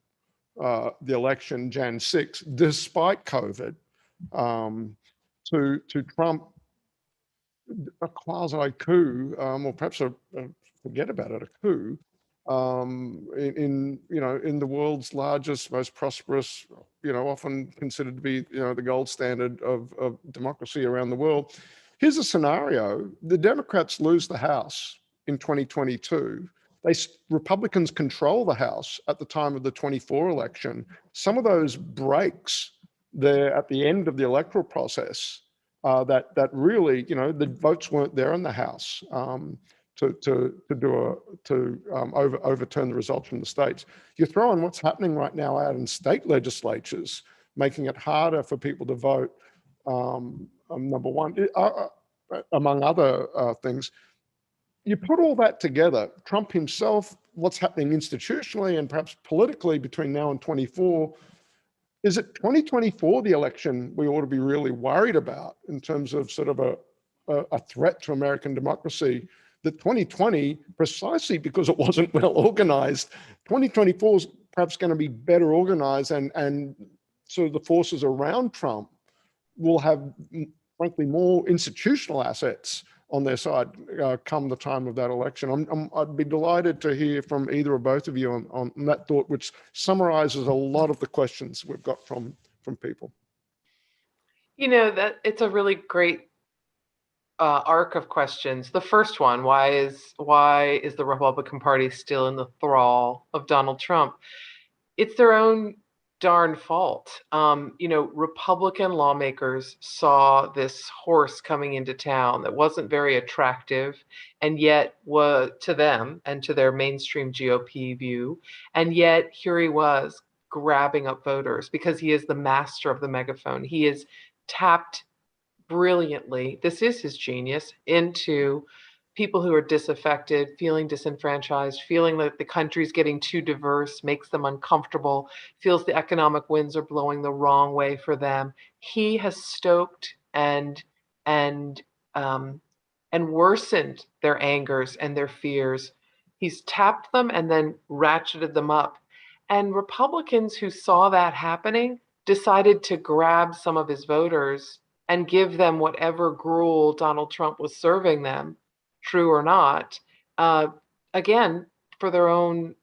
the election Jan 6, despite COVID, to Trump, a quasi coup, or perhaps forget about it, a coup, in you know, in the world's largest, most prosperous, you know, often considered to be, you know, the gold standard of democracy around the world. Here's a scenario: the Democrats lose the House in 2022. Republicans control the House at the time of the 24 election. Some of those breaks there at the end of the electoral process that really, you know, the votes weren't there in the House to overturn the results from the states. You throw in what's happening right now out in state legislatures, making it harder for people to vote. Number one, among other things. You put all that together, Trump himself, what's happening institutionally and perhaps politically between now and 24, is it 2024, the election, we ought to be really worried about in terms of sort of a threat to American democracy? That 2020, precisely because it wasn't well organized, 2024 is perhaps going to be better organized, and sort of the forces around Trump will have, frankly, more institutional assets on their side come the time of that election. I'd be delighted to hear from either or both of you on that thought, which summarizes a lot of the questions we've got from people. You know, that it's a really great arc of questions. The first one, why is the Republican Party still in the thrall of Donald Trump? It's their own darn fault. You know, Republican lawmakers saw this horse coming into town that wasn't very attractive, and yet was, to them and to their mainstream GOP view, and yet here he was grabbing up voters because he is the master of the megaphone. He is tapped brilliantly, this is his genius, into people who are disaffected, feeling disenfranchised, feeling that the country's getting too diverse, makes them uncomfortable, feels the economic winds are blowing the wrong way for them. He has stoked and worsened their angers and their fears. He's tapped them and then ratcheted them up. And Republicans who saw that happening decided to grab some of his voters and give them whatever gruel Donald Trump was serving them, true or not, again, for their own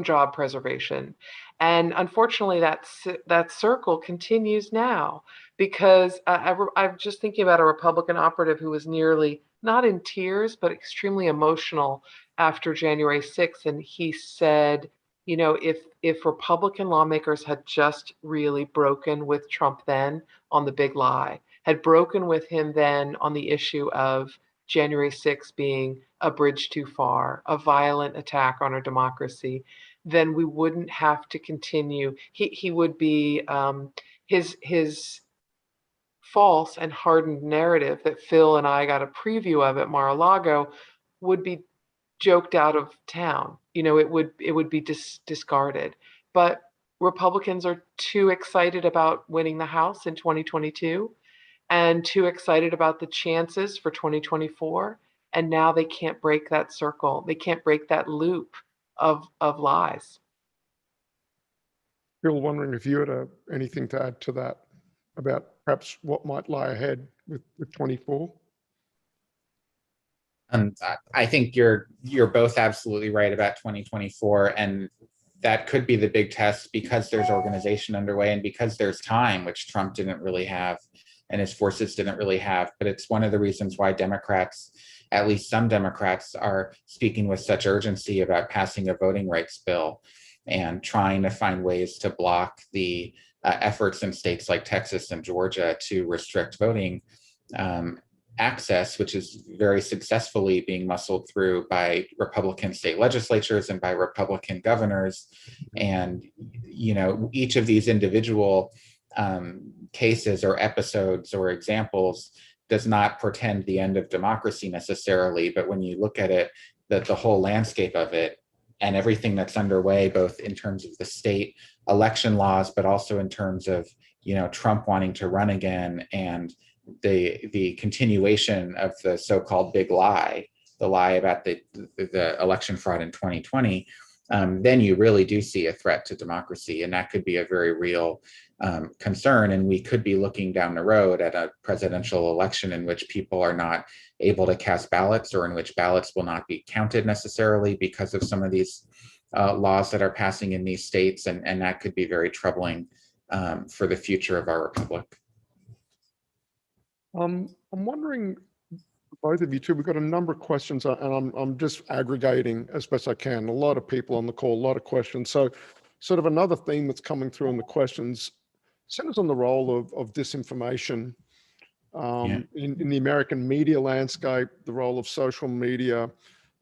job preservation. And unfortunately, that circle continues now, because I'm just thinking about a Republican operative who was nearly, not in tears, but extremely emotional after January 6th. And he said, you know, if Republican lawmakers had just really broken with Trump then on the big lie, had broken with him then on the issue of January 6th being a bridge too far, a violent attack on our democracy, then we wouldn't have to continue. He would be, his false and hardened narrative that Phil and I got a preview of at Mar-a-Lago would be joked out of town. You know, it would be discarded. But Republicans are too excited about winning the House in 2022 and too excited about the chances for 2024. And now they can't break that circle. They can't break that loop of lies. Bill, wondering if you had anything to add to that about perhaps what might lie ahead with 24? I think you're both absolutely right about 2024, and that could be the big test because there's organization underway and because there's time, which Trump didn't really have and his forces didn't really have. But it's one of the reasons why Democrats, at least some Democrats, are speaking with such urgency about passing a voting rights bill and trying to find ways to block the efforts in states like Texas and Georgia to restrict voting access, which is very successfully being muscled through by Republican state legislatures and by Republican governors. And, you know, each of these individual cases or episodes or examples does not portend the end of democracy necessarily. But when you look at it, the whole landscape of it and everything that's underway, both in terms of the state election laws, but also in terms of, you know, Trump wanting to run again and the continuation of the so-called big lie, the lie about the election fraud in 2020, then you really do see a threat to democracy. And that could be a very real concern. And we could be looking down the road at a presidential election in which people are not able to cast ballots, or in which ballots will not be counted necessarily because of some of these laws that are passing in these states. And that could be very troubling for the future of our republic. I'm wondering, both of you too, we've got a number of questions, and I'm just aggregating as best I can. A lot of people on the call, a lot of questions. So sort of another theme that's coming through in the questions centers on the role of disinformation in the American media landscape, the role of social media.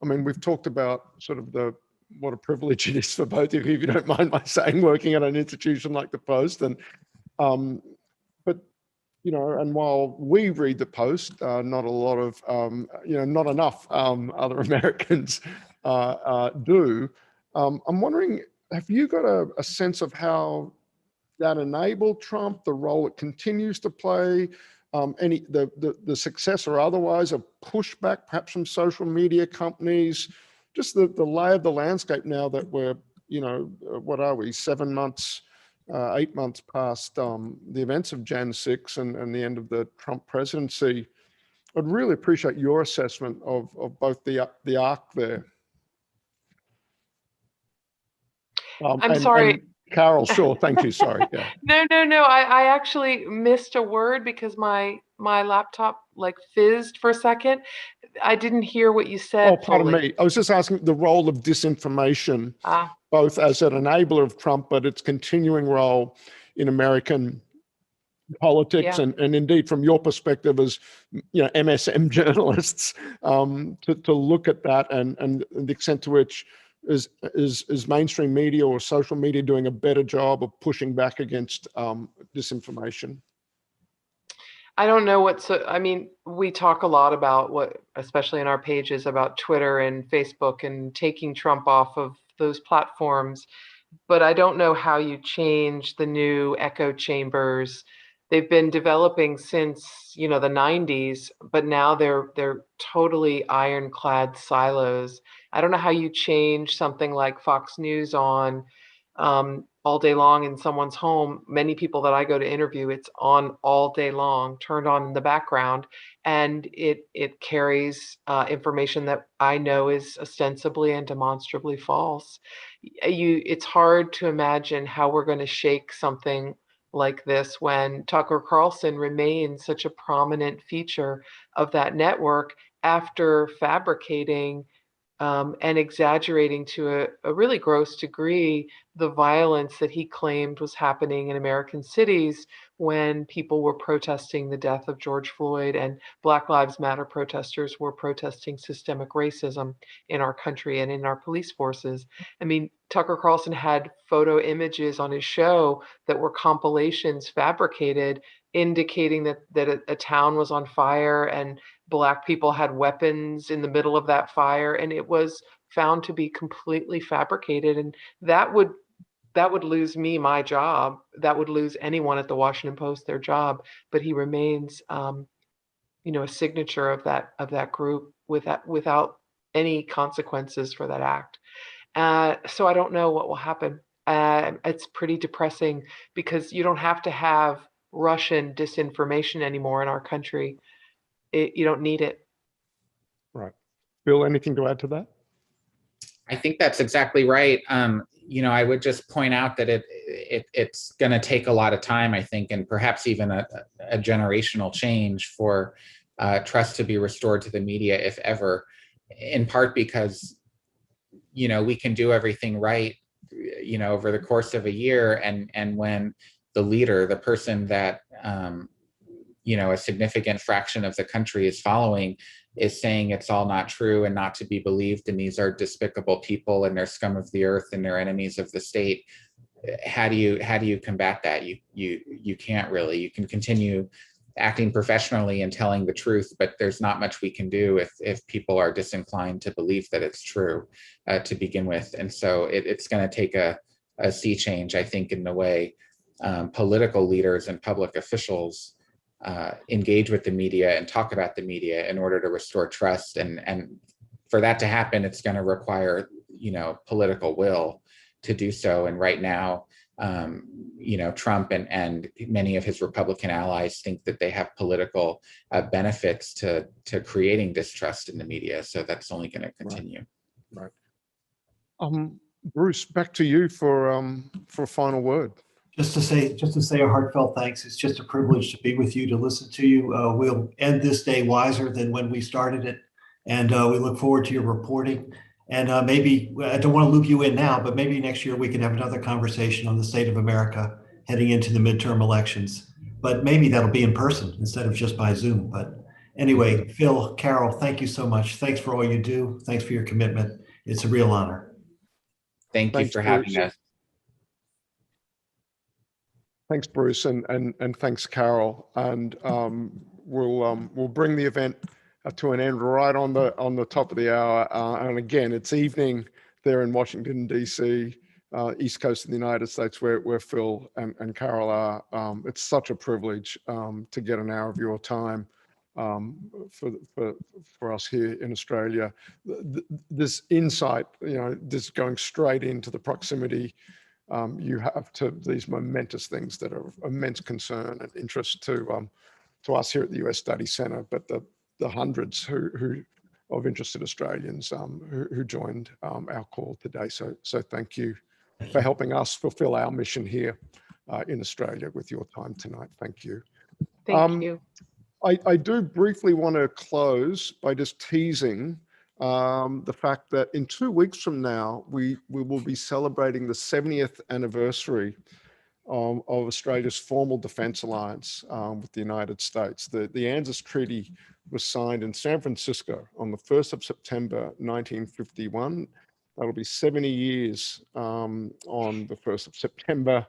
I mean, we've talked about sort of what a privilege it is for both of you, if you don't mind my saying, working at an institution like the Post. And but you know, and while we read the Post, not a lot of, you know, not enough other Americans do. I'm wondering, have you got a sense of how that enabled Trump, the role it continues to play, the success or otherwise of pushback, perhaps from social media companies, just the lay of the landscape now that we're, what are we, 7 months, 8 months past the events of Jan 6 and the end of the Trump presidency. I'd really appreciate your assessment of both the arc there. I'm sorry. And Carol, sure. Thank you. Sorry. Yeah. No. I actually missed a word because my laptop like fizzed for a second. I didn't hear what you said. Oh, pardon me. I was just asking the role of disinformation, both as an enabler of Trump, but its continuing role in American politics, and indeed from your perspective as MSM journalists, to look at that and the extent to which is mainstream media or social media doing a better job of pushing back against disinformation? I don't know we talk a lot about especially in our pages, about Twitter and Facebook and taking Trump off of those platforms, but I don't know how you change the new echo chambers. They've been developing since, the 90s, but now they're totally ironclad silos. I don't know how you change something like Fox News on all day long in someone's home. Many people that I go to interview, it's on all day long, turned on in the background, and it carries information that I know is ostensibly and demonstrably false. It's hard to imagine how we're going to shake something like this when Tucker Carlson remains such a prominent feature of that network after fabricating and exaggerating to a really gross degree the violence that he claimed was happening in American cities when people were protesting the death of George Floyd and Black Lives Matter protesters were protesting systemic racism in our country and in our police forces. I mean, Tucker Carlson had photo images on his show that were compilations fabricated, indicating that a town was on fire and Black people had weapons in the middle of that fire, and it was found to be completely fabricated. And that would lose me my job. That would lose anyone at the Washington Post their job. But he remains, a signature of that group without any consequences for that act. So I don't know what will happen. It's pretty depressing because you don't have to have Russian disinformation anymore in our country. You don't need it. Right. Bill, anything to add to that? I think that's exactly right. I would just point out that it's going to take a lot of time, I think, and perhaps even a generational change for trust to be restored to the media, if ever, in part because, we can do everything right, over the course of a year. And when the leader, the person that, a significant fraction of the country is following, is saying it's all not true and not to be believed, and these are despicable people and they're scum of the earth and they're enemies of the state. How do you combat that? You can't really. You can continue acting professionally and telling the truth, but there's not much we can do if people are disinclined to believe that it's true to begin with. And so it's going to take a sea change, I think, in the way political leaders and public officials engage with the media and talk about the media in order to restore trust. And for that to happen, it's going to require, political will to do so. And right now, Trump and many of his Republican allies think that they have political benefits to creating distrust in the media. So that's only going to continue. Right. Bruce, back to you for a final word. Just to say a heartfelt thanks. It's just a privilege to be with you, to listen to you. We'll end this day wiser than when we started it. And we look forward to your reporting. And maybe, I don't want to loop you in now, but maybe next year we can have another conversation on the state of America heading into the midterm elections. But maybe that'll be in person instead of just by Zoom. But anyway, Phil, Carol, thank you so much. Thanks for all you do. Thanks for your commitment. It's a real honor. Thanks you for having us. Thanks, Bruce, and thanks, Carol. And we'll bring the event to an end right on the top of the hour. And again, it's evening there in Washington, D.C., East Coast of the United States, where Phil and Carol are. It's such a privilege to get an hour of your time. for us here in Australia. This insight, this going straight into the proximity you have to these momentous things that are of immense concern and interest to us here at the US Study Centre, but the hundreds of interested Australians who joined our call today. So thank you for helping us fulfill our mission here in Australia with your time tonight. Thank you. Thank you. I do briefly want to close by just teasing the fact that in 2 weeks from now, we will be celebrating the 70th anniversary of Australia's formal defence alliance with the United States. The ANZUS Treaty was signed in San Francisco on the 1st of September 1951. That'll be 70 years on the 1st of September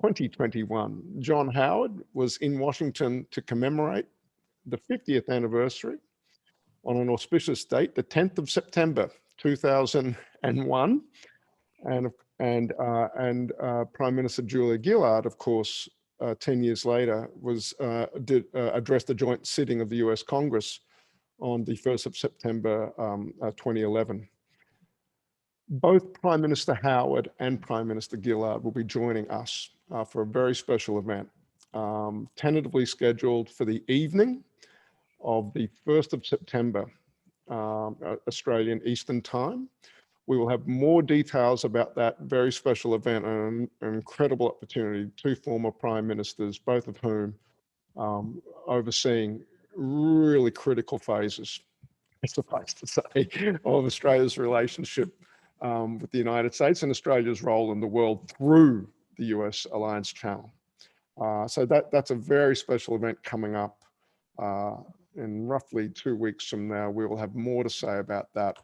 2021. John Howard was in Washington to commemorate the 50th anniversary on an auspicious date, the 10th of September 2001, and Prime Minister Julia Gillard, of course, 10 years later, did address the joint sitting of the US Congress on the 1st of September 2011. Both Prime Minister Howard and Prime Minister Gillard will be joining us for a very special event, tentatively scheduled for the evening of the 1st of September, Australian Eastern Time. We will have more details about that very special event and an incredible opportunity. Two former prime ministers, both of whom overseeing really critical phases, suffice to say, of Australia's relationship with the United States and Australia's role in the world through the US Alliance Channel. So that's a very special event coming up. In roughly 2 weeks from now, we will have more to say about that.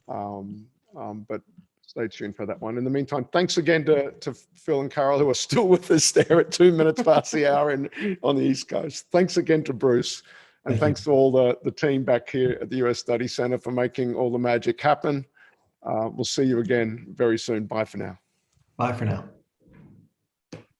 But stay tuned for that one. In the meantime, thanks again to Phil and Carol, who are still with us there at 2 minutes past the hour on the East Coast. Thanks again to Bruce. And thanks to all the team back here at the US Study Centre for making all the magic happen. We'll see you again very soon. Bye for now. Bye for now.